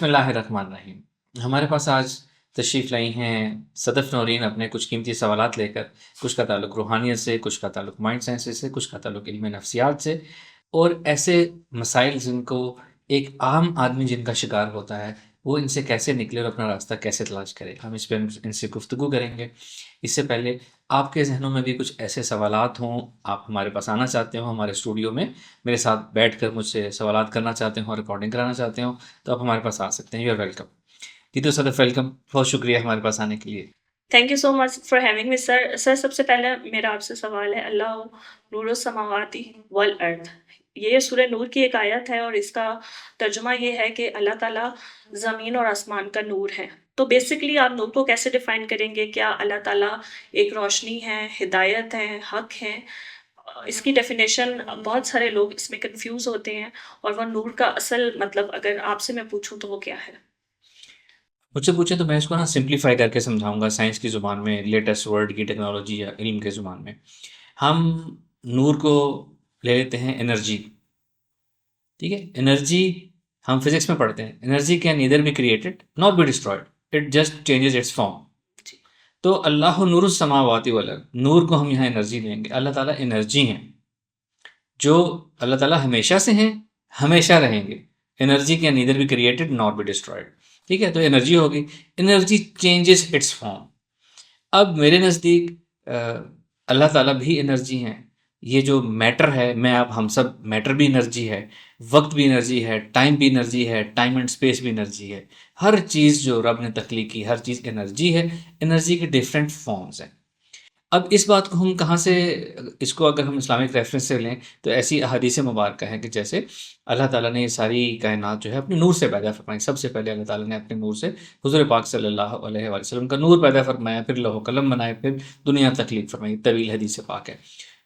بسم اللہ الرحمن الرحیم۔ ہمارے پاس آج تشریف لائی ہیں صدف نورین اپنے کچھ قیمتی سوالات لے کر، کچھ کا تعلق روحانیت سے، کچھ کا تعلق مائنڈ سائنس سے، کچھ کا تعلق علم نفسیات سے، اور ایسے مسائل جن کو ایک عام آدمی جن کا شکار ہوتا ہے وہ ان سے کیسے نکلے اور اپنا راستہ کیسے تلاش کرے، ہم اس پہ ان سے گفتگو کریں گے۔ اس سے پہلے آپ کے ذہنوں میں بھی کچھ ایسے سوالات ہوں، آپ ہمارے پاس آنا چاہتے ہوں، ہمارے اسٹوڈیو میں میرے ساتھ بیٹھ کر مجھ سے سوالات کرنا چاہتے ہوں، ریکارڈنگ کرانا چاہتے ہوں، تو آپ ہمارے پاس آ سکتے ہیں۔ یو آر ویلکم جی۔ تو صدف ویلکم، بہت شکریہ ہمارے پاس آنے کے لیے۔ Thank you so much for having me sir. Sir سب سے پہلے میرا آپ سے سوال ہے، اللہ نور السماواتی والارض، یہ سورہ نور کی ایک آیت ہے اور اس کا ترجمہ یہ ہے کہ اللہ تعالیٰ زمین اور آسمان کا نور ہے۔ تو بیسکلی آپ نور کو کیسے ڈیفائن کریں گے؟ کیا اللہ تعالیٰ ایک روشنی ہے، ہدایت ہے، حق ہے؟ اس کی ڈیفینیشن بہت سارے لوگ اس میں کنفیوز ہوتے ہیں، اور وہ نور کا اصل مطلب اگر آپ سے میں پوچھوں تو وہ کیا ہے؟ مجھ سے پوچھیں تو میں اس کو سمپلیفائی کر کے سمجھاؤں گا سائنس کی زبان میں، لیٹسٹ ورڈ کی ٹیکنالوجی یا علم کے زبان میں۔ ہم نور کو لے لیتے ہیں انرجی، ٹھیک ہے؟ انرجی ہم فزکس میں پڑھتے ہیں، energy can neither be created not be destroyed, it just changes its form. تو اللہ نور السماوات والارض، نور کو ہم یہاں انرجی دیں گے۔ اللہ تعالیٰ انرجی ہیں، جو اللہ تعالیٰ ہمیشہ سے ہیں، ہمیشہ رہیں گے۔ Energy can neither be created not be destroyed, ٹھیک ہے؟ تو انرجی ہوگی، انرجی چینجز اٹس فارم۔ اب میرے نزدیک اللہ تعالیٰ بھی انرجی ہیں۔ یہ جو میٹر ہے، میں اب ہم سب، میٹر بھی انرجی ہے، وقت بھی انرجی ہے، ٹائم بھی انرجی ہے، ٹائم اینڈ اسپیس بھی انرجی ہے۔ ہر چیز جو رب نے تخلیق کی، ہر چیز انرجی ہے۔ انرجی کے ڈفرینٹ فارمز ہیں۔ اب اس بات کو ہم کہاں سے، اس کو اگر ہم اسلامک ریفرنس سے لیں تو ایسی احادیث مبارکہ ہیں کہ جیسے اللہ تعالیٰ نے یہ ساری کائنات جو ہے اپنے نور سے پیدا فرمائی۔ سب سے پہلے اللہ تعالیٰ نے اپنے نور سے حضور پاک صلی اللہ علیہ وآلہ وسلم کا نور پیدا فرمایا، پھر لوح و قلم بنائے، پھر دنیا تخلیق فرمائی۔ طویل حدیث پاک ہے۔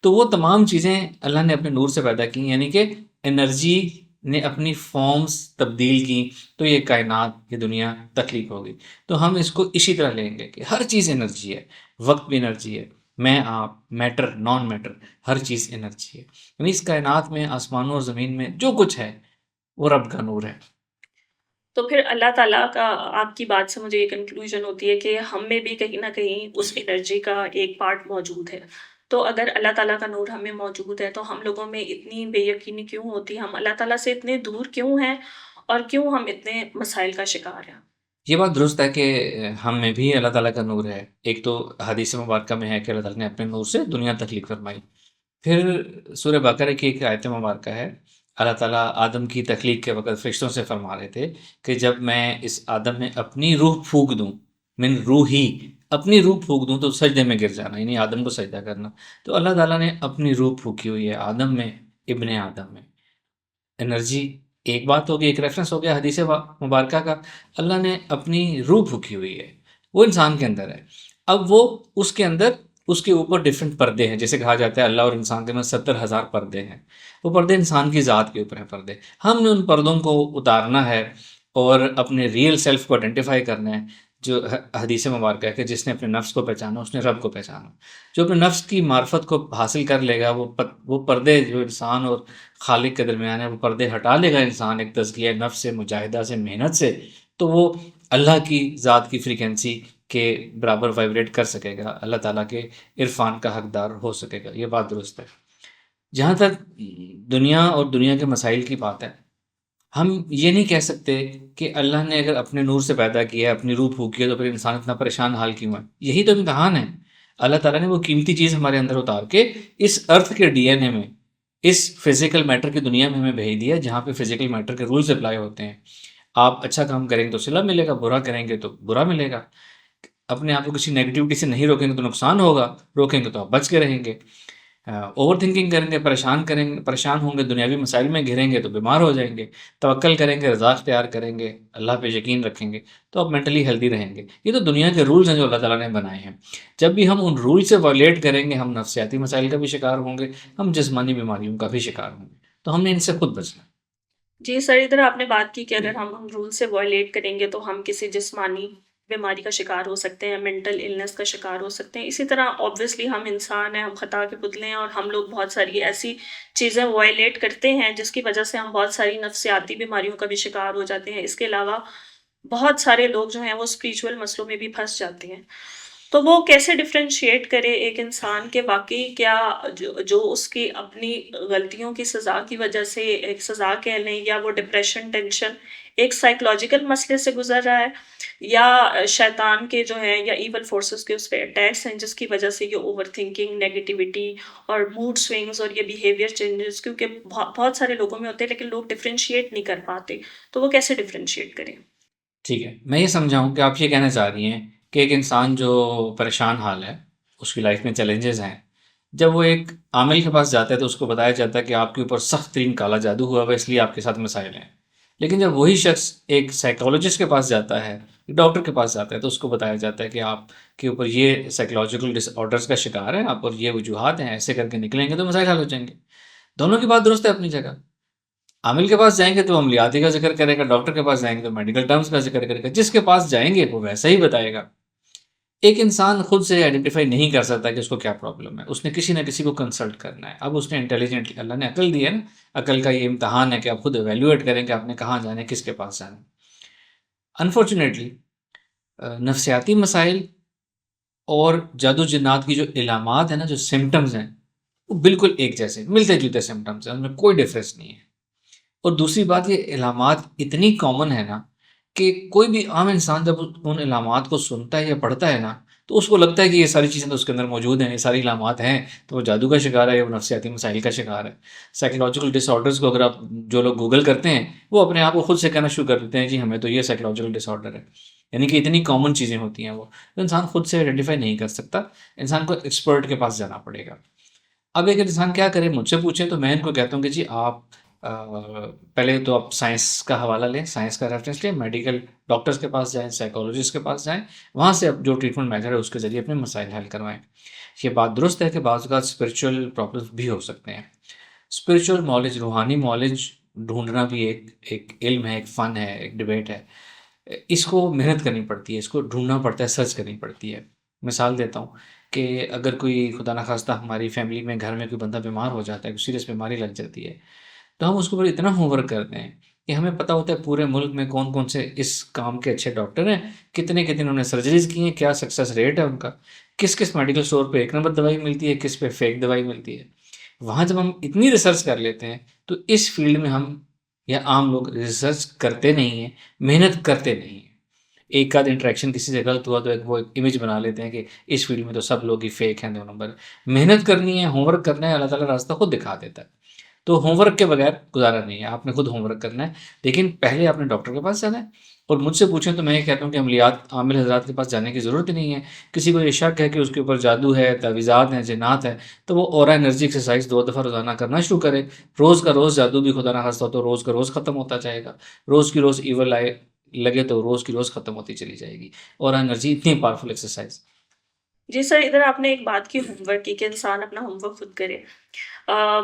تو وہ تمام چیزیں اللہ نے اپنے نور سے پیدا کی، یعنی کہ انرجی نے اپنی فارمز تبدیل کی، تو یہ کائنات، یہ دنیا تخلیق ہوگی۔ تو ہم اس کو اسی طرح لیں گے کہ ہر چیز انرجی ہے، وقت بھی انرجی ہے، میں آپ، میٹر، نان میٹر، ہر چیز انرجی ہے۔ یعنی اس کائنات میں، آسمانوں اور زمین میں جو کچھ ہے وہ رب کا نور ہے۔ تو پھر اللہ تعالیٰ کا، آپ کی بات سے مجھے یہ کنکلوژن ہوتی ہے کہ ہم میں بھی کہیں نہ کہیں اس انرجی کا ایک پارٹ موجود ہے۔ تو اگر اللہ تعالیٰ کا نور ہمیں موجود ہے تو ہم لوگوں میں اتنی بے یقینی کیوں ہوتی ہے؟ ہم اللہ تعالیٰ سے اتنے دور کیوں ہیں، اور کیوں ہم اتنے مسائل کا شکار ہیں؟ یہ بات درست ہے کہ ہم میں بھی اللہ تعالیٰ کا نور ہے۔ ایک تو حدیث مبارکہ میں ہے کہ اللہ تعالیٰ نے اپنے نور سے دنیا تخلیق فرمائی۔ پھر سورہ بقرہ کی ایک آیت مبارکہ ہے، اللہ تعالیٰ آدم کی تخلیق کے وقت فرشتوں سے فرما رہے تھے کہ جب میں اس آدم میں اپنی روح پھونک دوں، من روحی، اپنی روح پھونک دوں تو سجدے میں گر جانا، یعنی آدم کو سجدہ کرنا۔ تو اللہ تعالیٰ نے اپنی روح پھونکی ہوئی ہے آدم میں، ابن آدم میں۔ انرجی ایک بات ہوگی، ایک ریفرنس ہو گیا حدیث مبارکہ کا۔ اللہ نے اپنی روح پھونکی ہوئی ہے، وہ انسان کے اندر ہے۔ اب وہ اس کے اندر، اس کے اوپر ڈفرینٹ پردے ہیں، جیسے کہا جاتا ہے اللہ اور انسان کے اندر 70,000 پردے ہیں۔ وہ پردے انسان کی ذات کے اوپر ہیں پردے۔ ہم نے ان پردوں کو اتارنا ہے اور اپنے ریئل سیلف کو آئیڈینٹیفائی کرنا ہے۔ جو حدیث مبارکہ ہے کہ جس نے اپنے نفس کو پہچانا اس نے رب کو پہچانا۔ جو اپنے نفس کی معرفت کو حاصل کر لے گا، وہ پردے جو انسان اور خالق کے درمیان ہے، وہ پردے ہٹا لے گا انسان ایک تزکیہ نفس سے، مجاہدہ سے، محنت سے، تو وہ اللہ کی ذات کی فریکوینسی کے برابر وائبریٹ کر سکے گا، اللہ تعالیٰ کے عرفان کا حقدار ہو سکے گا۔ یہ بات درست ہے۔ جہاں تک دنیا اور دنیا کے مسائل کی بات ہے، ہم یہ نہیں کہہ سکتے کہ اللہ نے اگر اپنے نور سے پیدا کیا ہے، اپنی روح پھونکی ہے، تو پھر انسان اتنا پریشان حال کیوں ہے؟ یہی تو امتحان ہے۔ اللہ تعالیٰ نے وہ قیمتی چیز ہمارے اندر اتار کے اس ارتھ کے ڈی این اے میں، اس فزیکل میٹر کی دنیا میں ہمیں بھیج دیا، جہاں پہ فزیکل میٹر کے رولز اپلائی ہوتے ہیں۔ آپ اچھا کام کریں گے تو صلہ ملے گا، برا کریں گے تو برا ملے گا۔ اپنے آپ کو کسی نیگیٹیوٹی سے نہیں روکیں گے تو نقصان ہوگا، روکیں گے تو آپ بچ کے رہیں گے۔ اوور تھنکنگ کریں گے، پریشان ہوں گے، دنیاوی مسائل میں گھریں گے تو بیمار ہو جائیں گے۔ توکل کریں گے، رضا اختیار کریں گے، اللہ پہ یقین رکھیں گے تو آپ مینٹلی ہیلدی رہیں گے۔ یہ تو دنیا کے رولز ہیں جو اللہ تعالیٰ نے بنائے ہیں۔ جب بھی ہم ان رول سے وائلیٹ کریں گے، ہم نفسیاتی مسائل کا بھی شکار ہوں گے، ہم جسمانی بیماریوں کا بھی شکار ہوں گے۔ تو ہم نے ان سے خود بچنا۔ جی سر، ادھر آپ نے بات کی کہ اگر ہم ان رول سے وائلیٹ کریں گے تو ہم کسی جسمانی بیماری کا شکار ہو سکتے ہیں، مینٹل النس کا شکار ہو سکتے ہیں. اسی طرح آبویسلی ہم انسان ہیں، ہم خطا کے پتلے ہیں، اور ہم لوگ بہت ساری ایسی چیزیں وائلیٹ کرتے ہیں جس کی وجہ سے ہم بہت ساری نفسیاتی بیماریوں کا بھی شکار ہو جاتے ہیں. اس کے علاوہ بہت سارے لوگ جو ہیں وہ اسپریچول مسئلوں میں بھی پھنس جاتے ہیں. تو وہ کیسے ڈفرینشیٹ کرے ایک انسان کے واقعی کیا جو اس کی اپنی غلطیوں کی سزا کی وجہ سے ایک سزا کہہ لیں، یا وہ ڈپریشن، ٹینشن ایک سائیکولوجیکل مسئلے سے گزر رہا ہے، یا شیطان کے جو ہیں یا ایول فورسز کے اس پہ اٹیکس ہیں جس کی وجہ سے یہ اوور تھنکنگ، نیگیٹیوٹی اور موڈ سوئنگز اور یہ بیہیویئر چینجز کیونکہ بہت سارے لوگوں میں ہوتے ہیں لیکن لوگ ڈفرینشیٹ نہیں کر پاتے. تو وہ کیسے ڈفرینشیٹ کریں؟ ٹھیک ہے، میں یہ سمجھاؤں کہ آپ یہ کہنا چاہ رہی ہیں کہ ایک انسان جو پریشان حال ہے، اس کی لائف میں چیلنجز ہیں، جب وہ ایک عامل کے پاس جاتا ہے تو اس کو بتایا جاتا ہے کہ آپ کے اوپر سخت ترین کالا جادو ہوا ہوا ہے، اس لیے آپ کے ساتھ مسائل ہیں. لیکن جب وہی شخص ایک سائیکالوجسٹ کے پاس جاتا ہے، ایک ڈاکٹر کے پاس جاتا ہے، تو اس کو بتایا جاتا ہے کہ آپ کے اوپر یہ سائیکولوجیکل ڈس آرڈرس کا شکار ہے، آپ اور یہ وجوہات ہیں، ایسے کر کے نکلیں گے تو مسائل حل ہو جائیں گے. دونوں کی بات درست ہے اپنی جگہ. عامل کے پاس جائیں گے تو عملیاتی کا ذکر کرے گا، ڈاکٹر کے پاس جائیں گے تو میڈیکل ٹرمز کا ذکر کرے گا. جس کے پاس جائیں گے وہ ویسا ہی بتائے گا. ایک انسان خود سے آئیڈینٹیفائی نہیں کر سکتا کہ اس کو کیا پرابلم ہے، اس نے کسی نہ کسی کو کنسلٹ کرنا ہے. اب اس نے انٹیلیجنٹلی، اللہ نے عقل دی ہے نا، عقل کا یہ امتحان ہے کہ آپ خود ایویلویٹ کریں کہ آپ نے کہاں جانا ہے، کس کے پاس جانا ہے. انفارچونیٹلی نفسیاتی مسائل اور جادو جنات کی جو علامات ہیں نا، جو سمٹمز ہیں، وہ بالکل ایک جیسے ملتے جلتے سمٹمز ہیں، ان میں کوئی ڈفرینس نہیں ہے. اور دوسری بات، یہ علامات اتنی کامن ہے نا کہ کوئی بھی عام انسان جب ان علامات کو سنتا ہے یا پڑھتا ہے نا، تو اس کو لگتا ہے کہ یہ ساری چیزیں تو اس کے اندر موجود ہیں، یہ ساری علامات ہیں، تو وہ جادو کا شکار ہے یا وہ نفسیاتی مسائل کا شکار ہے. سائیکولوجیکل ڈس آرڈرز کو اگر آپ جو لوگ گوگل کرتے ہیں، وہ اپنے آپ کو خود سے کہنا شروع کر دیتے ہیں جی ہمیں تو یہ سائیکولوجیکل ڈس آرڈر ہے. یعنی کہ اتنی کامن چیزیں ہوتی ہیں وہ انسان خود سے آئیڈینٹیفائی نہیں کر سکتا. انسان کو ایکسپرٹ کے پاس جانا پڑے گا. اب ایک انسان کیا کرے، مجھ سے پوچھیں تو میں ان کو کہتا ہوں کہ جی آپ پہلے تو آپ سائنس کا حوالہ لیں، سائنس کا ریفرنس لیں، میڈیکل ڈاکٹرز کے پاس جائیں، سائیکالوجسٹ کے پاس جائیں، وہاں سے اب جو ٹریٹمنٹ میتھڈ ہے اس کے ذریعے اپنے مسائل حل کروائیں. یہ بات درست ہے کہ بعض اوقات اسپرچول پرابلمس بھی ہو سکتے ہیں. اسپرچول نالج، روحانی نالج ڈھونڈنا بھی ایک علم ہے، ایک فن ہے، ایک ڈبیٹ ہے. اس کو محنت کرنی پڑتی ہے، اس کو ڈھونڈنا پڑتا ہے، سرچ کرنی پڑتی ہے. مثال دیتا ہوں کہ اگر کوئی خدا نخواستہ ہماری فیملی میں، گھر میں کوئی بندہ بیمار ہو جاتا ہے، کوئی سیریس بیماری لگ جاتی ہے، تو ہم اس کے اوپر اتنا ہوم ورک کرتے ہیں کہ ہمیں پتہ ہوتا ہے پورے ملک میں کون کون سے اس کام کے اچھے ڈاکٹر ہیں، کتنے کتنے انہوں نے سرجریز کی ہیں، کیا سکسیس ریٹ ہے ان کا، کس کس میڈیکل اسٹور پہ ایک نمبر دوائی ملتی ہے، کس پہ فیک دوائی ملتی ہے. وہاں جب ہم اتنی ریسرچ کر لیتے ہیں تو اس فیلڈ میں ہم یا عام لوگ ریسرچ کرتے نہیں ہیں، محنت کرتے نہیں ہیں. ایک آدھ انٹریکشن کسی سے غلط ہوا تو وہ ایک امیج بنا لیتے ہیں کہ اس فیلڈ میں تو سب لوگ ہی فیک ہیں، 2 نمبر. محنت کرنی ہے، ہوم ورک کرنا ہے، اللہ تعالیٰ راستہ خود دکھا دیتا ہے. تو ہوم ورک کے بغیر گزارا نہیں ہے، آپ نے خود ہوم ورک کرنا ہے. لیکن پہلے آپ نے ڈاکٹر کے پاس جانا ہے. اور مجھ سے پوچھیں تو میں یہ کہتا ہوں کہ عملیات عامل حضرات کے پاس جانے کی ضرورت ہی نہیں ہے. کسی کو یہ شک ہے کہ اس کے اوپر جادو ہے، تعویذات ہیں، جنات ہیں، تو وہ اورا انرجی ایکسرسائز 2 دفعہ روزانہ کرنا شروع کرے. روز کا روز جادو بھی خدا نہ خواستہ ہو تو روز کا روز ختم ہوتا جائے گا. روز کی روز ایول آئے لگے تو روز کی روز ختم ہوتی چلی جائے گی. اورا انرجی اتنی پاورفل ایکسرسائز. جی سر، ادھر آپ نے ایک بات کی ہوم ورک کی کہ انسان اپنا ہوم ورک خود کرے.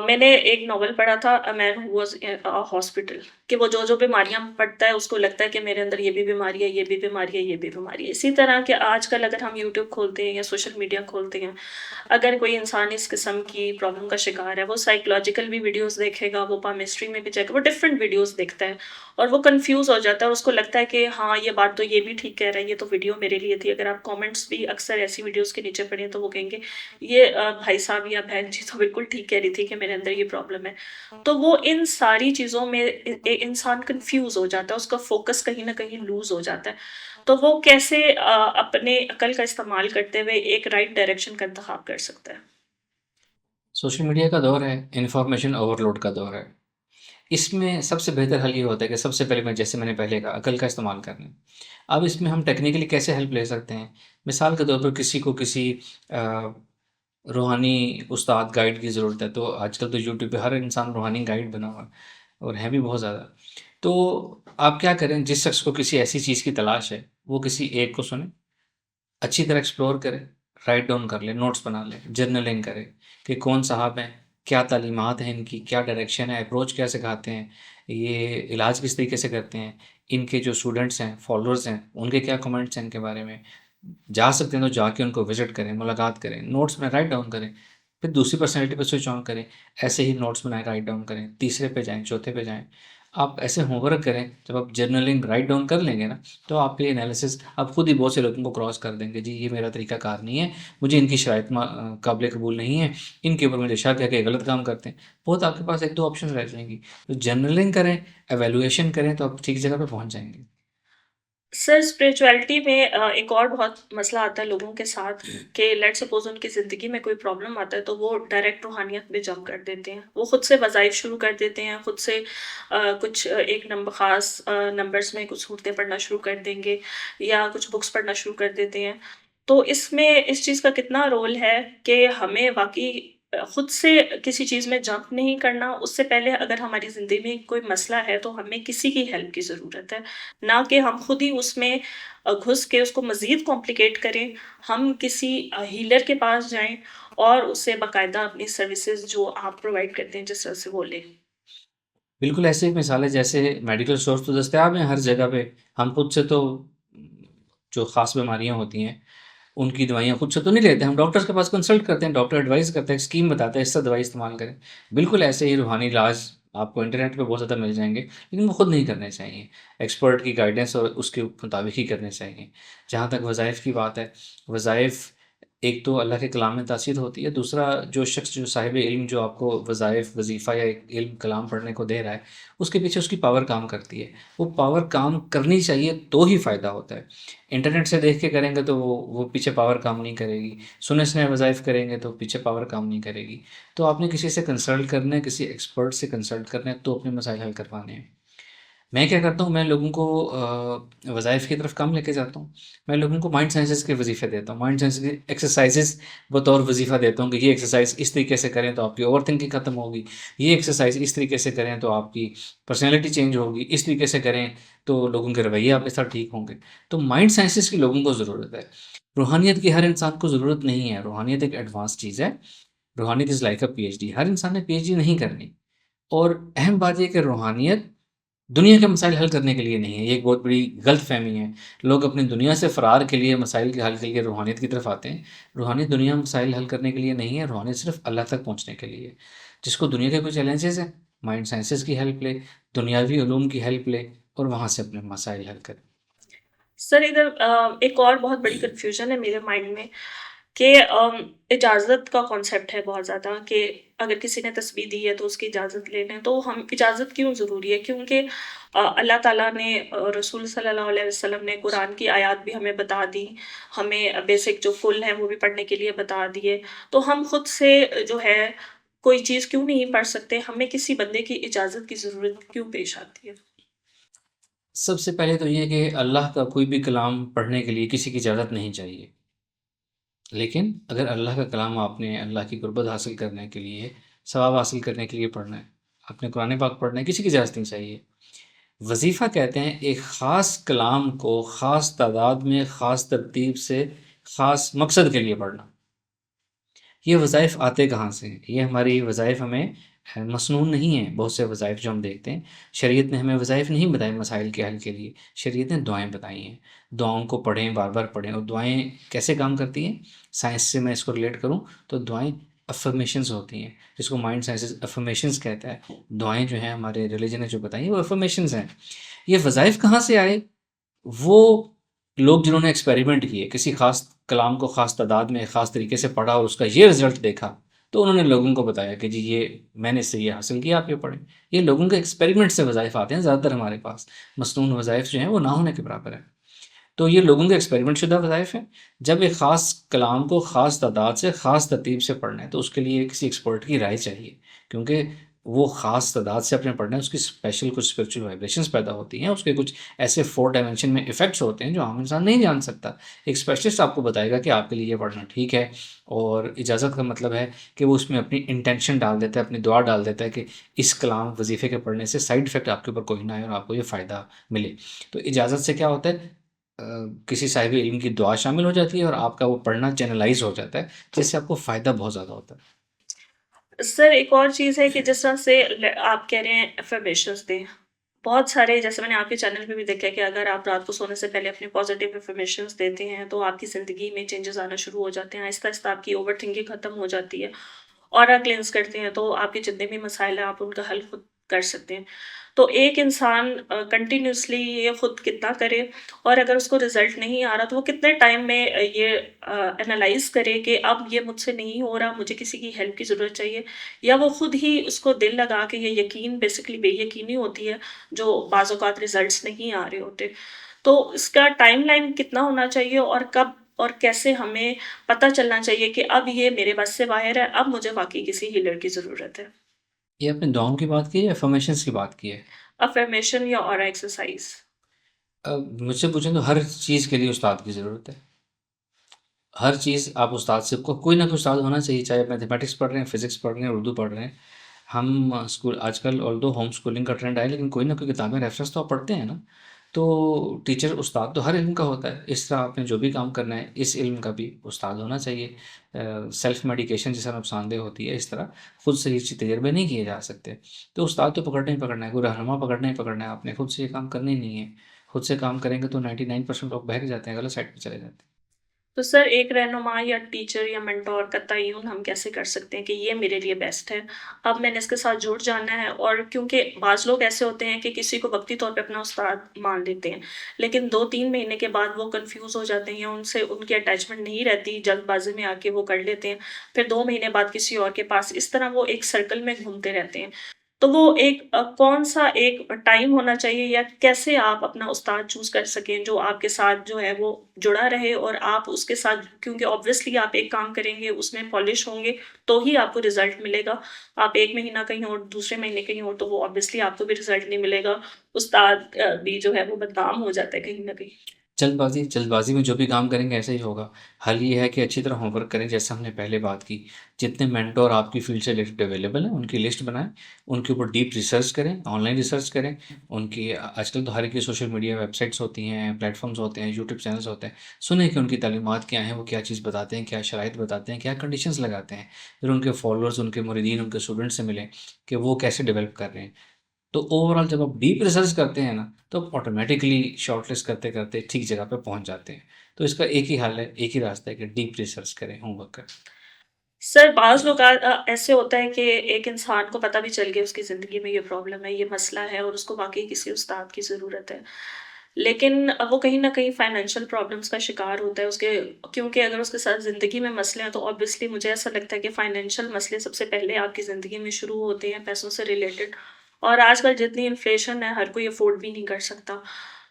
میں نے ایک ناول پڑھا تھا اے مین ہو واز ہاسپٹل، کہ وہ جو بیماریاں پڑھتا ہے اس کو لگتا ہے کہ میرے اندر یہ بھی بیماری ہے، یہ بھی بیماری ہے، یہ بھی بیماری ہے. اسی طرح کہ آج کل اگر ہم یوٹیوب کھولتے ہیں یا سوشل میڈیا کھولتے ہیں، اگر کوئی انسان اس قسم کی پرابلم کا شکار ہے، وہ سائیکولوجیکل بھی ویڈیوز دیکھے گا، وہ پامسٹری میں بھی جائے گا، وہ ڈفرینٹ ویڈیوز دیکھتا ہے اور وہ کنفیوز ہو جاتا ہے اور اس کو لگتا ہے کہ ہاں یہ بات تو یہ بھی ٹھیک کہہ رہا ہے، یہ تو ویڈیو میرے لیے تھی. اگر آپ کامنٹس بھی اکثر ایسی ویڈیوز کے نیچے پڑھیں تو وہ کہیں گے یہ بھائی صاحب یا بہن جی تو بالکل ٹھیک کہہ رہی تھی کہ میرے اندر یہ پرابلم ہے. تو وہ ان ساری چیزوں میں انسان کنفیوز ہو جاتا ہے، اس کا فوکس کہیں نہ کہیں لوز ہو جاتا ہے. تو وہ کیسے اپنے عقل کا استعمال کرتے ہوئے ایک رائٹ ڈائریکشن کا انتخاب کر سکتا ہے؟ سوشل میڈیا کا دور ہے، انفارمیشن اوورلوڈ کا دور ہے. اس میں سب سے بہتر حل یہ ہوتا ہے کہ سب سے پہلے جیسے میں نے پہلے کہا، عقل کا استعمال کرنا. اب اس میں ہم ٹیکنیکلی کیسے ہیلپ لے سکتے ہیں؟ مثال کے طور پر کسی کو کسی روحانی استاد گائیڈ کی ضرورت ہے، تو آج کل تو یوٹیوب پہ ہر انسان روحانی گائیڈ بنا ہوا ہے اور ہے بھی بہت زیادہ. تو آپ کیا کریں، جس شخص کو کسی ایسی چیز کی تلاش ہے وہ کسی ایک کو سنیں، اچھی طرح ایکسپلور کرے، رائٹ ڈاؤن کر لے، نوٹس بنا لے، جرنلنگ کرے کہ کون صاحب ہیں، کیا تعلیمات ہیں ان کی، کیا ڈائریکشن ہے، اپروچ کیا سکھاتے ہیں، یہ علاج کس طریقے سے کرتے ہیں. ان کے جو اسٹوڈنٹس ہیں، فالوورز ہیں، ان کے کیا کمنٹس ہیں ان کے بارے میں. جا سکتے ہیں تو جا کے ان کو وزٹ کریں، ملاقات کریں، نوٹس میں رائٹ ڈاؤن کریں، پھر دوسری پرسنالٹی پہ سوئچ آن کریں، ایسے ہی نوٹس بنائیں، رائٹ ڈاؤن کریں، تیسرے پہ جائیں، چوتھے پہ جائیں. آپ ایسے ہوم ورک کریں. جب آپ جرنلنگ رائٹ ڈاؤن کر لیں گے نا، تو آپ کے انالیسس آپ خود ہی بہت سے لوگوں کو کراس کر دیں گے. جی یہ میرا طریقہ کار نہیں ہے، مجھے ان کی شرائط قابل قبول نہیں ہے، ان کے اوپر مجھے شک ہے کہ غلط کام کرتے ہیں. بہت آپ کے پاس ایک دو آپشن رہ جائیں گی. تو جرنلنگ کریں، ایویلویشن کریں، تو آپ ٹھیک جگہ پہ پہنچ جائیں گے. سر اسپریچویلٹی میں ایک اور بہت مسئلہ آتا ہے لوگوں کے ساتھ کہ لیٹ سپوز ان کی زندگی میں کوئی پرابلم آتا ہے تو وہ ڈائریکٹ روحانیت میں جمپ کر دیتے ہیں. وہ خود سے وظائف شروع کر دیتے ہیں، خود سے کچھ ایک نمبر خاص نمبرز میں کچھ صورتیں پڑھنا شروع کر دیں گے یا کچھ بکس پڑھنا شروع کر دیتے ہیں. تو اس میں اس چیز کا کتنا رول ہے کہ ہمیں واقعی خود سے کسی چیز میں جمپ نہیں کرنا. اس سے پہلے اگر ہماری زندگی میں کوئی مسئلہ ہے تو ہمیں کسی کی ہیلپ کی ضرورت ہے، نہ کہ ہم خود ہی اس میں گھس کے اس کو مزید کمپلیکیٹ کریں. ہم کسی ہیلر کے پاس جائیں اور اس سے باقاعدہ اپنی سروسز جو آپ پرووائڈ کرتے ہیں جس طرح سے وہ لیں. بالکل ایسے ہی مثالیں جیسے میڈیکل اسٹورس تو دستیاب ہیں ہر جگہ پہ. ہم خود سے تو جو خاص بیماریاں ہوتی ہیں ان کی دوائیاں خود سے تو نہیں لیتے، ہم ڈاکٹرز کے پاس کنسلٹ کرتے ہیں، ڈاکٹر ایڈوائز کرتے ہیں، اسکیم بتاتے ہیں، اس سے دوائی استعمال کریں. بالکل ایسے ہی روحانی علاج آپ کو انٹرنیٹ پہ بہت زیادہ مل جائیں گے، لیکن وہ خود نہیں کرنے چاہیے. ایکسپرٹ کی گائیڈنس اور اس کے مطابق ہی کرنے چاہیے. جہاں تک وظائف کی بات ہے، وظائف ایک تو اللہ کے کلام میں تاثیر ہوتی ہے، دوسرا جو شخص جو صاحب علم جو آپ کو وظائف وظیفہ یا ایک علم کلام پڑھنے کو دے رہا ہے، اس کے پیچھے اس کی پاور کام کرتی ہے. وہ پاور کام کرنی چاہیے تو ہی فائدہ ہوتا ہے. انٹرنیٹ سے دیکھ کے کریں گے تو وہ پیچھے پاور کام نہیں کرے گی. سنے سنے وظائف کریں گے تو پیچھے پاور کام نہیں کرے گی. تو آپ نے کسی سے کنسلٹ کرنا ہے، کسی ایکسپرٹ سے کنسلٹ کرنا ہے تو اپنے مسائل حل کروانے ہیں. میں کیا کرتا ہوں، میں لوگوں کو وظائف کی طرف کم لے کے جاتا ہوں. میں لوگوں کو مائنڈ سائنسز کے وظیفے دیتا ہوں، مائنڈ سائنس کی ایکسرسائزز بطور وظیفہ دیتا ہوں کہ یہ ایکسرسائز اس طریقے سے کریں تو آپ کی اوور تھنکنگ ختم ہوگی، یہ ایکسرسائز اس طریقے سے کریں تو آپ کی پرسنالٹی چینج ہوگی، اس طریقے سے کریں تو لوگوں کے رویے آپ کے ساتھ ٹھیک ہوں گے. تو مائنڈ سائنسز کی لوگوں کو ضرورت ہے. روحانیت کی ہر انسان کو ضرورت نہیں ہے. روحانیت ایک ایڈوانس چیز ہے. روحانیت is like a P H D. ہر انسان نے پی ایچ ڈی نہیں کرنی. اور اہم بات یہ کہ روحانیت دنیا کے مسائل حل کرنے کے لیے نہیں ہے. یہ ایک بہت بڑی غلط فہمی ہے. لوگ اپنی دنیا سے فرار کے لیے، مسائل کے حل کے لیے روحانیت کی طرف آتے ہیں. روحانیت دنیا میں مسائل حل کرنے کے لیے نہیں ہے. روحانیت صرف اللہ تک پہنچنے کے لیے ہے. جس کو دنیا کے کوئی چیلنجز ہیں، مائنڈ سائنسز کی ہیلپ لے، دنیاوی علوم کی ہیلپ لے اور وہاں سے اپنے مسائل حل کرے. سر ادھر ایک اور بہت بڑی کنفیوژن ہے میرے مائنڈ میں کہ اجازت کا کانسیپٹ ہے بہت زیادہ کہ اگر کسی نے تسبیح دی ہے تو اس کی اجازت لے لیں. تو ہم اجازت کیوں ضروری ہے؟ کیونکہ اللہ تعالیٰ نے رسول صلی اللہ علیہ وسلم نے قرآن کی آیات بھی ہمیں بتا دی، ہمیں بیسک جو فل ہیں وہ بھی پڑھنے کے لیے بتا دیے. تو ہم خود سے جو ہے کوئی چیز کیوں نہیں پڑھ سکتے؟ ہمیں کسی بندے کی اجازت کی ضرورت کیوں پیش آتی ہے؟ سب سے پہلے تو یہ کہ اللہ کا کوئی بھی کلام پڑھنے کے لیے کسی کی اجازت نہیں چاہیے. لیکن اگر اللہ کا کلام آپ نے اللہ کی قربت حاصل کرنے کے لیے، ثواب حاصل کرنے کے لیے پڑھنا ہے، آپ نے قرآن پاک پڑھنا ہے، کسی کی اجازت نہیں چاہیے. وظیفہ کہتے ہیں ایک خاص کلام کو خاص تعداد میں، خاص ترتیب سے، خاص مقصد کے لیے پڑھنا. یہ وظائف آتے کہاں سے ہیں؟ یہ ہماری وظائف ہمیں مسنون نہیں ہیں. بہت سے وظائف جو ہم دیکھتے ہیں، شریعت نے ہمیں وظائف نہیں بتائے مسائل کے حل کے لیے. شریعت نے دعائیں بتائی ہیں. دعاؤں کو پڑھیں، بار بار پڑھیں. اور دعائیں کیسے کام کرتی ہیں؟ سائنس سے میں اس کو ریلیٹ کروں تو دعائیں افرمیشنز ہوتی ہیں، جس کو مائنڈ سائنسز افرمیشنز کہتا ہے. دعائیں جو ہیں ہمارے ریلیجن نے جو بتائی ہیں وہ افرمیشنز ہیں. یہ وظائف کہاں سے آئے؟ وہ لوگ جنہوں نے ایکسپیریمنٹ کیے، کسی خاص کلام کو خاص تعداد میں خاص طریقے سے پڑھا اور اس کا یہ رزلٹ دیکھا، تو انہوں نے لوگوں کو بتایا کہ جی یہ میں نے اس سے یہ حاصل کیا، آپ یہ پڑھیں. یہ لوگوں کے ایکسپیریمنٹ سے وظائف آتے ہیں زیادہ تر ہمارے پاس. مسنون وظائف جو ہیں وہ نہ ہونے کے برابر ہیں. تو یہ لوگوں کے ایکسپیریمنٹ شدہ وظائف ہیں. جب ایک خاص کلام کو خاص تعداد سے، خاص ترتیب سے پڑھنا ہے تو اس کے لیے کسی ایکسپرٹ کی رائے چاہیے، کیونکہ وہ خاص تعداد سے اپنے پڑھنا ہے. اس کی اسپیشل کچھ اسپرچل وائبریشنس پیدا ہوتی ہیں، اس کے کچھ ایسے 4 ڈائمینشن میں افیکٹس ہوتے ہیں جو عام انسان نہیں جان سکتا. ایک اسپیشلسٹ آپ کو بتائے گا کہ آپ کے لیے یہ پڑھنا ٹھیک ہے. اور اجازت کا مطلب ہے کہ وہ اس میں اپنی انٹینشن ڈال دیتا ہے، اپنی دعا ڈال دیتا ہے کہ اس کلام وظیفے کے پڑھنے سے سائیڈ افیکٹ آپ کے اوپر کوئی نہ آئے اور آپ کو یہ فائدہ ملے. تو اجازت سے کیا ہوتا ہے؟ کسی صاحب علم کی دعا شامل ہو جاتی ہے اور آپ کا وہ پڑھنا چینلائز ہو جاتا ہے، جس سے آپ کو فائدہ بہت زیادہ ہوتا ہے. سر ایک اور چیز ہے کہ جس طرح سے آپ کہہ رہے ہیں افرمیشنز دیں، بہت سارے جیسے میں نے آپ کے چینل پہ بھی دیکھا ہے کہ اگر آپ رات کو سونے سے پہلے اپنے پازیٹیو افرمیشنز دیتے ہیں تو آپ کی زندگی میں چینجز آنا شروع ہو جاتے ہیں، آہستہ آہستہ آپ کی اوور تھنکنگ ختم ہو جاتی ہے، اورا کلینز کرتے ہیں تو آپ کے جتنے بھی مسائل ہیں آپ ان کا حل خود کر سکتے ہیں۔ تو ایک انسان کنٹینیوسلی یہ خود کتنا کرے، اور اگر اس کو رزلٹ نہیں آ رہا تو وہ کتنے ٹائم میں یہ انالائز کرے کہ اب یہ مجھ سے نہیں ہو رہا، مجھے کسی کی ہیلپ کی ضرورت چاہیے، یا وہ خود ہی اس کو دل لگا کے، یہ یقین بیسکلی بے یقینی ہوتی ہے جو بعض اوقات ریزلٹس نہیں آ رہے ہوتے۔ تو اس کا ٹائم لائن کتنا ہونا چاہیے، اور کب اور کیسے ہمیں پتہ چلنا چاہیے کہ اب یہ میرے بس سے باہر ہے، اب مجھے واقعی کسی ہیلر کی ضرورت ہے؟ یہ آپ نے دعاؤں کی بات کی ہے یا افرمیشنس کی بات کی ہے؟ افرمیشن یا اورا ایکسرسائز؟ مجھ سے پوچھیں تو ہر چیز کے لیے استاد کی ضرورت ہے۔ ہر چیز آپ استاد سے کوئی نہ کوئی استاد ہونا چاہیے، چاہے میتھمیٹکس پڑھ رہے ہیں، فزکس پڑھ رہے ہیں، اردو پڑھ رہے ہیں۔ ہم اسکول آج کل آلدو ہوم اسکولنگ کا ٹرینڈ آئے، لیکن کوئی نہ کوئی کتابیں ریفرنس تو آپ پڑھتے ہیں نا۔ تو ٹیچر استاد تو ہر علم کا ہوتا ہے، اس طرح آپ نے جو بھی کام کرنا ہے اس علم کا بھی استاد ہونا چاہیے۔ سیلف میڈیکیشن جیسا نقصان دہ ہوتی ہے، اس طرح خود سے یہ تجربے نہیں کیے جا سکتے۔ تو استاد تو پکڑنا ہی پکڑنا ہے، کوئی رہنما پکڑنا ہی پکڑنا ہے، آپ نے خود سے یہ کام کرنا ہی نہیں ہے۔ خود سے کام کریں گے تو 99% لوگ بہک جاتے ہیں، غلط سائڈ پہ چلے جاتے ہیں۔ تو سر ایک رہنما یا ٹیچر یا منٹور کا تعین ہم کیسے کر سکتے ہیں کہ یہ میرے لیے بیسٹ ہے، اب میں نے اس کے ساتھ جڑ جانا ہے؟ اور کیونکہ بعض لوگ ایسے ہوتے ہیں کہ کسی کو وقتی طور پہ اپنا استاد مان لیتے ہیں، لیکن 2-3 مہینے کے بعد وہ کنفیوز ہو جاتے ہیں یا ان سے ان کی اٹیچمنٹ نہیں رہتی، جلد بازی میں آ کے وہ کر لیتے ہیں، پھر 2 مہینے بعد کسی اور کے پاس، اس طرح وہ ایک سرکل میں گھومتے رہتے ہیں۔ تو وہ ایک کون سا ایک ٹائم ہونا چاہیے، یا کیسے آپ اپنا استاد چوز کر سکیں جو آپ کے ساتھ جو ہے وہ جڑا رہے، اور آپ اس کے ساتھ، کیونکہ obviously آپ ایک کام کریں گے اس میں پالش ہوں گے تو ہی آپ کو رزلٹ ملے گا۔ آپ ایک مہینہ کہیں اور دوسرے مہینے کہیں اور تو وہ obviously آپ کو بھی رزلٹ نہیں ملے گا، استاد بھی جو ہے وہ بدنام ہو جاتا ہے کہیں نہ کہیں۔ جلد بازی میں جو بھی کام کریں گے ایسا ہی ہوگا۔ حل یہ ہے کہ اچھی طرح ہوم ورک کریں، جیسے ہم نے پہلے بات کی۔ جتنے مینٹور آپ کی فیلڈ سے ریلیٹڈ اویلیبل ہیں ان کی لسٹ بنائیں، ان کے اوپر ڈیپ ریسرچ کریں، آن لائن ریسرچ کریں۔ ان کی آج کل تو ہر ایک کی سوشل میڈیا ویب سائٹس ہوتی ہیں، پلیٹ فارمز ہوتے ہیں، یوٹیوب چینلز ہوتے ہیں، سنیں کہ ان کی تعلیمات کیا ہیں، وہ کیا چیز بتاتے ہیں، کیا شرائط بتاتے ہیں، کیا کنڈیشنز لگاتے ہیں۔ پھر ان کے فالوورز، ان کے مریدین، ان کے اسٹوڈنٹ سے ملیں کہ وہ کیسے ڈیولپ کر رہے ہیں۔ تو اوور آل جب آپ ڈیپ ریسرچ کرتے ہیں نا تو آپ آٹومیٹکلی شارٹ لسٹ کرتے کرتے ٹھیک جگہ پہ پہنچ جاتے ہیں۔ تو اس کا ایک ہی حل ہے، ایک ہی راستہ ہے کہ ڈیپ ریسرچ کریں، ہوم ورک کریں۔ سر بعض لوگ ایسے ہوتا ہے کہ ایک انسان کو پتہ بھی چل گیا اس کی زندگی میں یہ پرابلم ہے، یہ مسئلہ ہے، اور اس کو واقعی کسی استاد کی ضرورت ہے، لیکن وہ کہیں نہ کہیں فائنینشیل پرابلمس کا شکار ہوتا ہے اس کے، کیونکہ اگر اس کے ساتھ زندگی میں مسئلے ہیں تو obviously مجھے ایسا لگتا ہے کہ فائنینشیل مسئلے سب سے پہلے آپ کی زندگی میں شروع ہوتے ہیں، پیسوں سے ریلیٹڈ، اور آج کل جتنی انفلیشن ہے ہر کوئی افورڈ بھی نہیں کر سکتا۔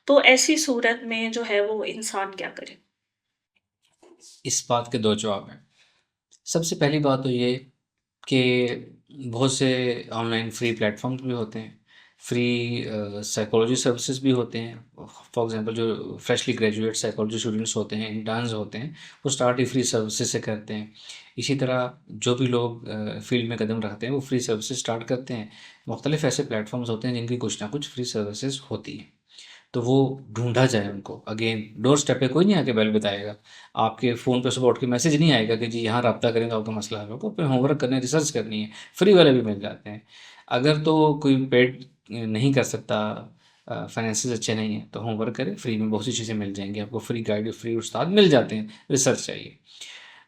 تو ایسی صورت میں جو ہے وہ انسان کیا کرے؟ اس بات کے دو جواب ہیں۔ سب سے پہلی بات تو یہ کہ بہت سے online free platforms بھی ہوتے ہیں، فری سائیکالوجی سروسز بھی ہوتے ہیں۔ فار ایگزامپل جو فریشلی گریجویٹ سائیکالوجی اسٹوڈنٹس ہوتے ہیں، انٹرنز ہوتے ہیں، وہ اسٹارٹ ہی فری سروسز سے کرتے ہیں۔ اسی طرح جو بھی لوگ فیلڈ میں قدم رکھتے ہیں وہ فری سروسز اسٹارٹ کرتے ہیں۔ مختلف ایسے پلیٹ فارمز ہوتے ہیں جن کی کچھ نہ کچھ فری سروسز ہوتی ہیں، تو وہ ڈھونڈا جائے ان کو۔ اگین ڈور اسٹیپ پہ کوئی نہیں آ کے بیل بتائے گا، آپ کے فون پہ صبح اٹھ کے میسج نہیں آئے گا کہ جی یہاں رابطہ کریں گے آپ کا مسئلہ حل ہوگا۔ پھر ہوم ورک کرنا ہے، ریسرچ کرنی ہے، فری والے بھی مل جاتے ہیں۔ اگر تو کوئی پیڈ نہیں کر سکتا، فائنینسز اچھے نہیں ہیں، تو ہوم ورک کریں، فری میں بہت سی چیزیں مل جائیں گی آپ کو، فری گائیڈ، فری استاد مل جاتے ہیں۔ ریسرچ چاہیے۔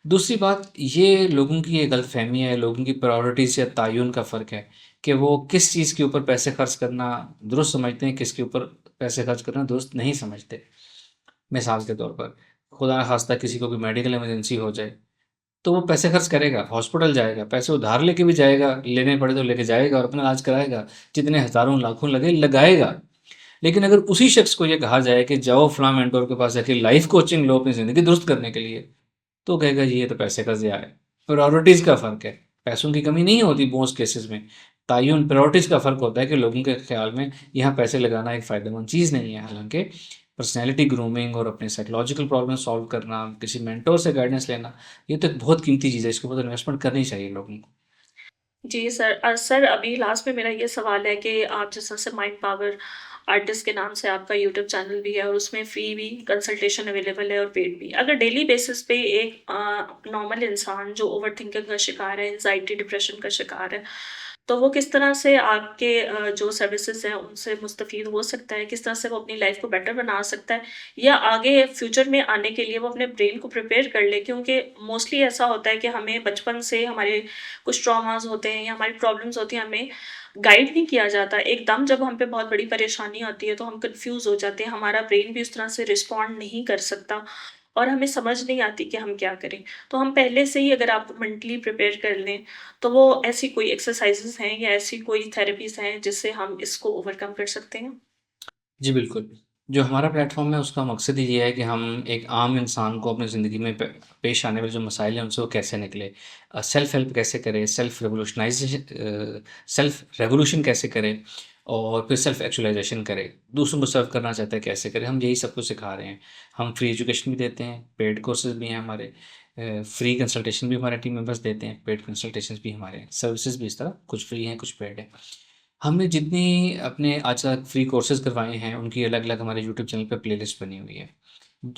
دوسری بات یہ لوگوں کی یہ غلط فہمی ہے، لوگوں کی پرائورٹیز یا تعین کا فرق ہے کہ وہ کس چیز کے اوپر پیسے خرچ کرنا درست سمجھتے ہیں، کس کے اوپر پیسے خرچ کرنا درست نہیں سمجھتے۔ مثال کے طور پر خدا نخواستہ کسی کو کوئی میڈیکل ایمرجنسی ہو جائے تو وہ پیسے خرچ کرے گا، ہاسپٹل جائے گا، پیسے ادھار لے کے بھی جائے گا، لینے پڑے تو لے کے جائے گا اور اپنا علاج کرائے گا، جتنے ہزاروں لاکھوں لگے لگائے گا۔ لیکن اگر اسی شخص کو یہ کہا جائے کہ جاؤ فلاں مینٹور کے پاس جا کے لائف کوچنگ لو اپنی زندگی درست کرنے کے لیے، تو کہے گا جی یہ تو پیسے کا ضیاع ہے۔ پرائورٹیز کا فرق ہے، پیسوں کی کمی نہیں ہوتی موسٹ کیسز میں، تعین پرائورٹیز کا فرق ہوتا ہے کہ لوگوں کے خیال میں یہاں پیسے لگانا ایک فائدہ مند چیز نہیں ہے، حالانکہ پرسنالٹی گرومنگ اور اپنے سائیکلوجیکل پرابلم سالو کرنا، کسی مینٹور سے گائیڈنس لینا، یہ تو ایک بہت قیمتی چیز ہے، اس کے اوپر انویسٹمنٹ کرنی چاہیے لوگوں کو۔ جی سر، سر ابھی لاسٹ میں میرا یہ سوال ہے کہ آپ جس طرح سے مائنڈ پاور آرٹسٹ کے نام سے آپ کا یوٹیوب چینل بھی ہے اور اس میں فری بھی کنسلٹیشن اویلیبل ہے اور پیڈ بھی، اگر ڈیلی بیسس پہ ایک نارمل انسان جو اوور تھنکنگ کا شکار ہے، انزائٹی ڈپریشن کا شکار ہے، تو وہ کس طرح سے آپ کے جو سروسز ہیں ان سے مستفید ہو سکتا ہے، کس طرح سے وہ اپنی لائف کو بیٹر بنا سکتا ہے یا آگے فیوچر میں آنے کے لیے وہ اپنے برین کو پریپیئر کر لے، کیونکہ موسٹلی ایسا ہوتا ہے کہ ہمیں بچپن سے ہمارے کچھ ٹراماز ہوتے ہیں یا ہماری پرابلمس ہوتی ہیں، ہمیں گائیڈ نہیں کیا جاتا، ایک دم جب ہم پہ بہت بڑی پریشانی آتی ہے تو ہم کنفیوز ہو جاتے ہیں، ہمارا برین بھی اس طرح سے رسپونڈ نہیں کر سکتا اور ہمیں سمجھ نہیں آتی کہ ہم کیا کریں۔ تو ہم پہلے سے ہی اگر آپ مینٹلی پریپیئر کر لیں تو وہ ایسی کوئی ایکسرسائزز ہیں یا ایسی کوئی تھیراپیز ہیں جس سے ہم اس کو اوور کم کر سکتے ہیں؟ جی بالکل، جو ہمارا پلیٹ فارم ہے اس کا مقصد ہی یہ ہے کہ ہم ایک عام انسان کو اپنی زندگی میں پیش آنے والے جو مسائل ہیں ان سے وہ کیسے نکلے، سیلف ہیلپ کیسے کرے، سیلف ریولوشن کیسے کرے، اور پھر سیلف ایکچولائزیشن کرے، دوسروں کو سرو کرنا چاہتا ہے کیسے کرے، ہم یہی سب کچھ سکھا رہے ہیں۔ ہم فری ایجوکیشن بھی دیتے ہیں، پیڈ کورسز بھی ہیں ہمارے، فری کنسلٹیشن بھی ہمارے ٹیم ممبرس دیتے ہیں، پیڈ کنسلٹیشنز بھی ہمارے ہیں، سروسز بھی اس طرح کچھ فری ہیں کچھ پیڈ ہیں۔ ہم نے جتنی اپنے آج تک فری کورسز کروائے ہیں ان کی الگ الگ ہمارے یوٹیوب چینل پہ پلے لسٹ بنی ہوئی ہے،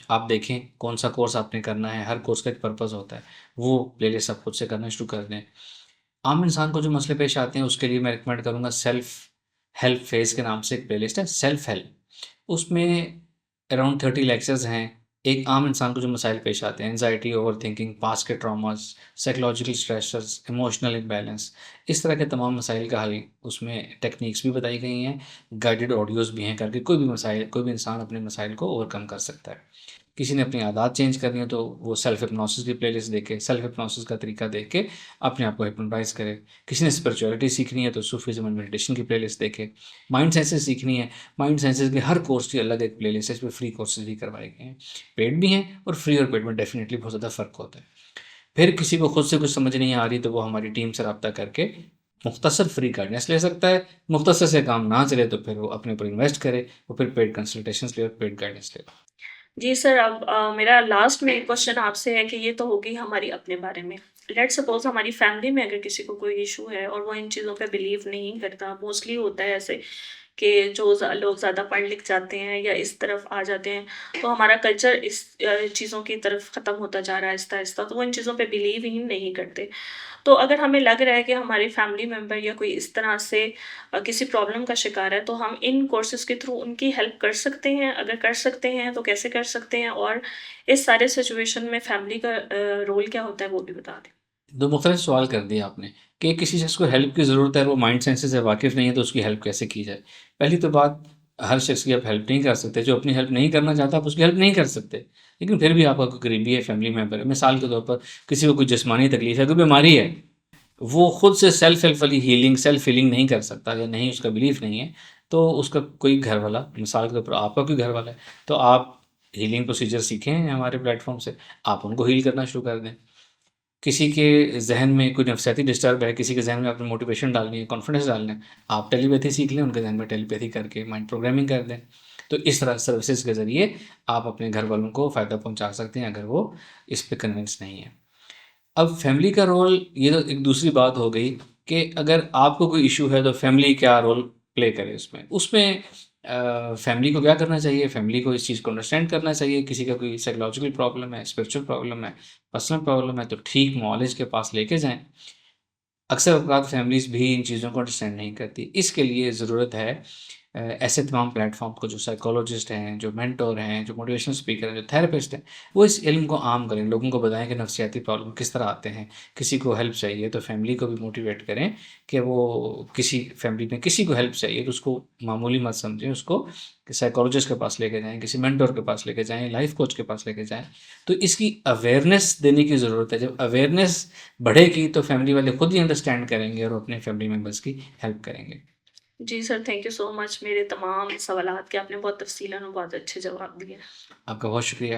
آپ دیکھیں کون سا کورس آپ نے کرنا ہے، ہر کورس کا ایک پرپز ہوتا ہے، وہ پلے لسٹ آپ خود سے کرنا شروع کر دیں۔ عام انسان کو جو مسئلے پیش آتے ہیں اس کے لیے میں ریکمینڈ کروں گا سیلف ہیلپ فیز کے نام سے ایک پلے لسٹ ہے، سیلف ہیلپ، اس میں اراؤنڈ 30 لیکچرز ہیں، ایک عام انسان کو جو مسائل پیش آتے ہیں، انزائٹی، اوور تھنکنگ، پاسٹ کے traumas, psychological stressors, emotional imbalance, اس طرح کے تمام مسائل کا حل، اس میں ٹیکنیکس بھی بتائی گئی ہیں، گائیڈڈ آڈیوز بھی ہیں، کر کے کوئی بھی انسان اپنے مسائل کو اوور کم کر سکتا ہے۔ کسی نے اپنی عادات چینج کرنی ہے تو وہ سیلف ہپنوسس کی پلے لسٹ دیکھے، سیلف ہپنوسس کا طریقہ دیکھ کے اپنے آپ کو ہپنوٹائز کرے۔ کسی نے اسپرچولیٹی سیکھنی ہے تو صوفیزم اینڈ میڈیٹیشن کی پلے لسٹ دیکھے۔ مائنڈ سائنسز سیکھنی ہے، مائنڈ سائنسز کے ہر کورس کی الگ ایک پلے لسٹ ہے، اس پہ فری کورسز بھی کروائے گئے ہیں، پیڈ بھی ہیں، اور فری اور پیڈ میں ڈیفینیٹلی بہت زیادہ فرق ہوتا ہے۔ پھر کسی کو خود سے کچھ سمجھ نہیں آ رہی تو وہ ہماری ٹیم سے رابطہ کر کے مختصر فری گائیڈنس لے سکتا ہے، مختصر سے کام نہ چلے تو پھر وہ اپنے اوپر انویسٹ کرے، وہ پھر پیڈ کنسلٹیشنس لے اور پیڈ گائیڈنس لے۔ جی سر، اب میرا لاسٹ میں ایک کوشچن آپ سے ہے کہ یہ تو ہوگی ہماری اپنے بارے میں، لیٹ سپوز ہماری فیملی میں اگر کسی کو کوئی ایشو ہے اور وہ ان چیزوں پہ بلیو نہیں کرتا، موسٹلی ہوتا ہے ایسے کہ جو لوگ زیادہ پڑھ لکھ جاتے ہیں یا اس طرف آ جاتے ہیں تو ہمارا کلچر اس چیزوں کی طرف ختم ہوتا جا رہا ہے آہستہ آہستہ، تو وہ ان چیزوں پہ بلیو ہی نہیں کرتے۔ تو اگر ہمیں لگ رہا ہے کہ ہماری فیملی ممبر یا کوئی اس طرح سے کسی پرابلم کا شکار ہے تو ہم ان کورسز کے تھرو ان کی ہیلپ کر سکتے ہیں، اگر کر سکتے ہیں تو کیسے کر سکتے ہیں، اور اس سارے سچویشن میں فیملی کا رول کیا ہوتا ہے وہ بھی بتا دیں۔ دو مختلف سوال کر دیا آپ نے کہ کسی شخص کو ہیلپ کی ضرورت ہے اور وہ مائنڈ سائنس سے واقف نہیں ہے تو اس کی ہیلپ کیسے کی جائے۔ پہلی تو بات، ہر شخص کی آپ ہیلپ نہیں کر سکتے، جو اپنی ہیلپ نہیں کرنا چاہتا آپ اس کی ہیلپ نہیں کر سکتے، لیکن پھر بھی آپ کا کوئی قریبی ہے، فیملی ممبر ہے، مثال کے طور پر کسی کو کوئی جسمانی تکلیف ہے، کوئی بیماری ہے، وہ خود سے سیلف ہیلپ والی سیلف ہیلنگ نہیں کر سکتا یا نہیں اس کا بلیف نہیں ہے، تو اس کا کوئی گھر والا، مثال کے طور پر آپ کا کوئی گھر والا ہے، تو آپ ہیلنگ پروسیجر سیکھیں ہیں ہمارے پلیٹ فارم سے، آپ ان کو ہیل کرنا شروع کر دیں۔ کسی کے ذہن میں کوئی نفسیاتی ڈسٹرب ہے، کسی کے ذہن میں آپ نے موٹیویشن ڈالنی ہے، کانفیڈنس ڈالنا ہے، آپ ٹیلی پیتھی سیکھ لیں، ان کے ذہن میں ٹیلی پیتھی کر کے مائنڈ پروگرامنگ کر دیں۔ تو اس طرح سروسز کے ذریعے آپ اپنے گھر والوں کو فائدہ پہنچا سکتے ہیں اگر وہ اس پہ کنونس نہیں ہے۔ اب فیملی کا رول، یہ تو ایک دوسری بات ہو گئی کہ اگر آپ کو کوئی ایشو ہے تو فیملی کیا رول پلے کرے اس میں فیملی کو کیا کرنا چاہیے، فیملی کو اس چیز کو انڈرسٹینڈ کرنا چاہیے، کسی کا کوئی سائیکلوجیکل پرابلم ہے، اسپرچل پرابلم ہے، پرسنل پرابلم ہے تو ٹھیک معالج کے پاس لے کے جائیں۔ اکثر اوقات فیملیز بھی ان چیزوں کو انڈرسٹینڈ نہیں کرتی، اس کے لیے ضرورت ہے ایسے تمام پلیٹ فارم کو، جو سائیکولوجسٹ ہیں، جو مینٹور ہیں، جو موٹیویشنل اسپیکر ہیں، جو تھراپسٹ ہیں، وہ اس علم کو عام کریں، لوگوں کو بتائیں کہ نفسیاتی پرابلم کس طرح آتے ہیں، کسی کو ہیلپ چاہیے تو فیملی کو بھی موٹیویٹ کریں کہ وہ فیملی میں کسی کو ہیلپ چاہیے تو اس کو معمولی مت سمجھیں، اس کو سائیکولوجسٹ کے پاس لے کے جائیں، کسی مینٹور کے پاس لے کے جائیں، لائف کوچ کے پاس لے کے جائیں۔ تو اس کی اویئرنیس دینے کی ضرورت ہے، جب اویئرنیس بڑھے گی تو فیملی والے خود ہی انڈرسٹینڈ کریں گے اور اپنے فیملی ممبرس کی ہیلپ کریں گے۔ جی سر، تھینک یو سو مچ، میرے تمام سوالات کے آپ نے بہت تفصیلاً اور بہت اچھے جواب دیے۔ آپ کا بہت شکریہ۔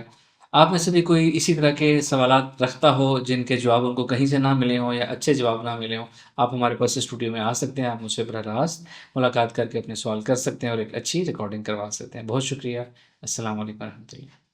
آپ میں سے بھی کوئی اسی طرح کے سوالات رکھتا ہو جن کے جواب ان کو کہیں سے نہ ملے ہوں یا اچھے جواب نہ ملے ہوں، آپ ہمارے پاس اسٹوڈیو میں آ سکتے ہیں، آپ مجھ سے براہ راست ملاقات کر کے اپنے سوال کر سکتے ہیں اور ایک اچھی ریکارڈنگ کروا سکتے ہیں۔ بہت شکریہ۔ السلام علیکم ورحمۃ اللہ۔